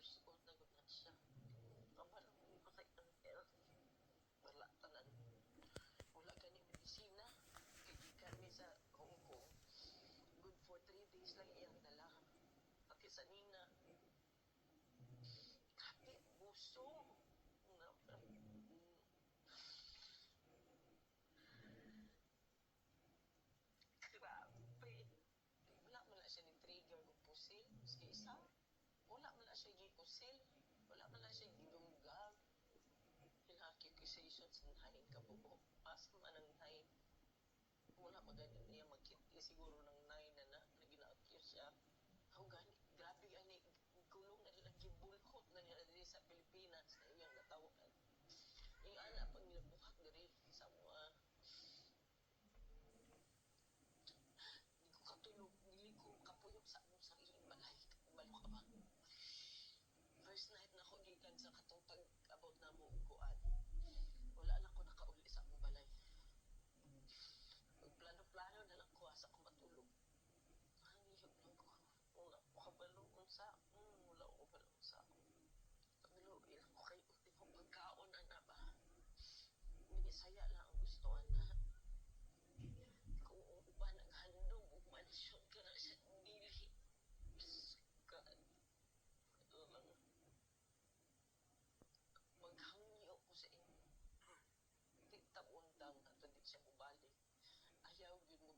years old na gud na siya. Kabalo ko pa kay ang health. Wala tanan. Wala gani medisina. Kay gikan mi sa Hong Kong. Good for 3 days lang iyang dala. Pati sa nina. Grabe, buso. Grabe. Wala man na siya ni-trigger o pusil. Sige isa. Wala man na siya gi-pusil. Wala man na siya gilunggag. Accusation sa nahin kabubo. Pasa man ang nahin. Wala maganin niya magkiti siguro ng nahin na gina-accuse siya. How gani, grabe gani, gulong na nilang gibulhot na nila diri sa Pilipinas na iyang natawagan. Yung anak pag nilabuhat diri sa mga hindi ko katulog, hindi ko kapuyok sa akong sariling balay. Balo ka ba? First night na ako gikan sa katong pag-abot na mo kuan. Wala na ko nakauli sa akong balay. Plano-plano na lang ko asa ko matulog. Hangihog lang ko. Wala ko kabalo unsa. Wala ko kabalo unsa. Kabalo ilang ko kay ultimo pagkaon ana ba. Minisaya lang ang gusto ana. Kung uban naghandog ug mansyon ka na sa dili. God. Ito lang. Maghangyo ko sa inyo. Tabundang ato di siya mubalik. Ayaw yun mo